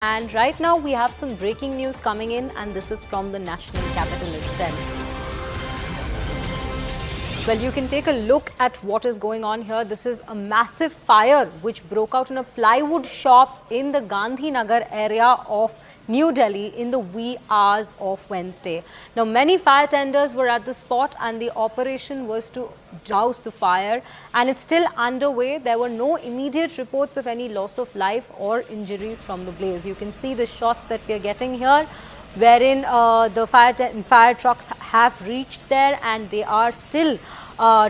And right now we have some breaking news coming in, and this is from the national capital itself. Well, you can take a look at what is going on here. This is a massive fire which broke out in a plywood shop in the Gandhi Nagar area of New Delhi in the wee hours of Wednesday. Now, many fire tenders were at the spot and the operation was to douse the fire, and it's still underway. There were no immediate reports of any loss of life or injuries from the blaze. You can see the shots that we are getting here, wherein the fire trucks have reached there and they are still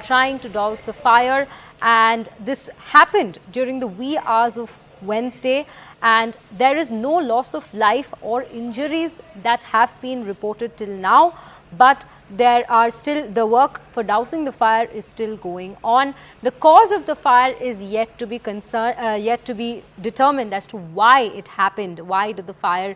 trying to douse the fire. And this happened during the wee hours of Wednesday, and there is no loss of life or injuries that have been reported till now, but there are still, the work for dousing the fire is still going on. The cause of the fire is yet to be determined as to why it happened. Why did the fire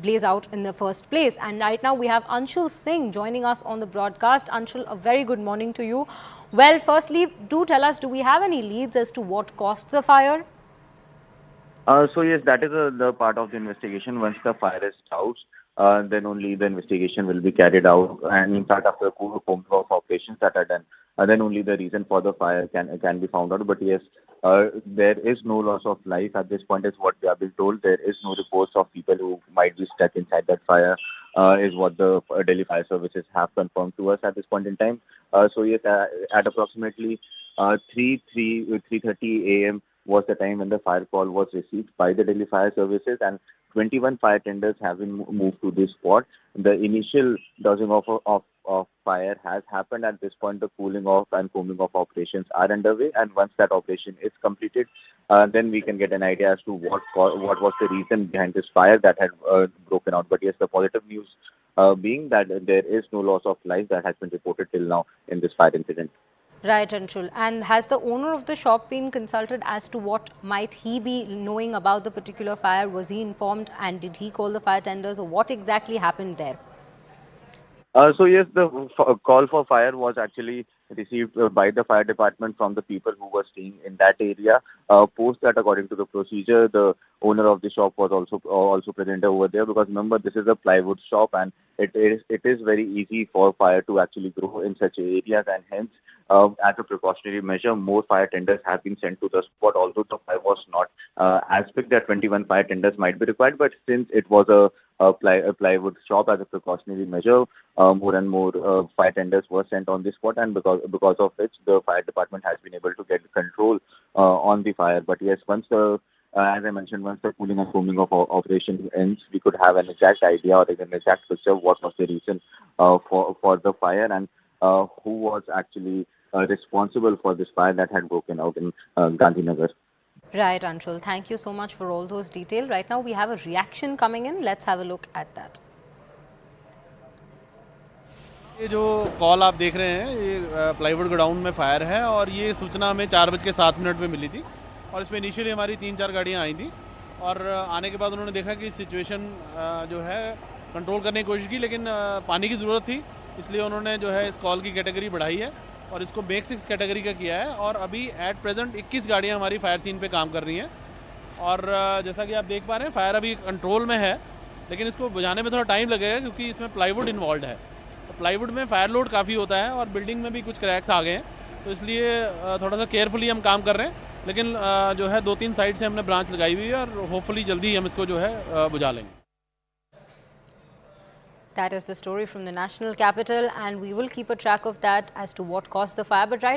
blaze out in the first place? And right now we have Anshul Singh joining us on the broadcast. Anshul, a very good morning to you. Well, firstly, do tell us, do we have any leads as to what caused the fire? So yes, that is the part of the investigation. Once the fire is doused, then only the investigation will be carried out. And in fact, after a combing of operations that are done, then only the reason for the fire can be found out. But yes, there is no loss of life at this point, is what we have been told. There is no reports of people who might be stuck inside that fire, is what the Delhi Fire Services have confirmed to us at this point in time. So yes, at approximately 3:30 a.m. was the time when the fire call was received by the Delhi Fire Services, and 21 fire tenders have been moved to this spot. The initial dousing of fire has happened. At this point, the cooling off and combing off operations are underway, and once that operation is completed, then we can get an idea as to what was the reason behind this fire that had broken out. But yes, the positive news being that there is no loss of life that has been reported till now in this fire incident. Right, Anshul. And has the owner of the shop been consulted as to what might he be knowing about the particular fire? Was he informed, and did he call the fire tenders, or what exactly happened there? So yes, the call for fire was actually received by the fire department from the people who were staying in that area. Post that, according to the procedure, the owner of the shop was also present over there, because remember, this is a plywood shop, and it is very easy for fire to actually grow in such areas, and hence, as a precautionary measure, more fire tenders have been sent to the spot. Although the fire was not as big that 21 fire tenders might be required, but since it was a plywood shop, as a precautionary measure, more and more fire tenders were sent on the spot, and because of which the fire department has been able to get control on the fire. But yes, once as I mentioned, once the cooling and combing of operation ends, we could have an exact idea or an exact picture of what was the reason for the fire, and who was actually responsible for this fire that had broken out in Gandhi Nagar. Right, Anshul. Thank you so much for all those details. Right now we have a reaction coming in. Let's have a look at that. ये जो call आप देख रहे हैं, ये plywood godown में fire है, और ये सूचना हमें 4:07 पे मिली थी, और इसमें इनिशियली हमारी 3-4 गाड़ियाँ आई थी, और आने के बाद उन्होंने देखा कि सिचुएशन जो है कंट्रोल करने की कोशिश की, लेकिन पानी की ज़रूरत थी, इसलिए उन्होंने जो है इस कॉल की कैटेगरी बढ़ाई है और इसको मेक 6 कैटेगरी का किया है, और अभी एट प्रेजेंट 21 गाड़ियाँ हमारी फायर सीन पे काम कर रही हैं। और जैसा कि आप देख पा रहे हैं, फायर अभी कंट्रोल में है, लेकिन इसको बुझाने में थोड़ा टाइम लगेगा, क्योंकि इसमें प्लाईवुड इन्वॉल्व है। तो प्लाईवुड में फायर लोड काफ़ी होता है, और बिल्डिंग में भी कुछ क्रैक्स आ गए हैं, तो इसलिए थोड़ा सा केयरफुली हम काम कर रहे हैं, लेकिन जो है 2-3 साइड से हमने ब्रांच लगाई हुई है, और होपफुली जल्दी ही हम इसको जो है बुझा लेंगे। That is the story from the national capital, and we will keep a track of that as to what caused the fire. But right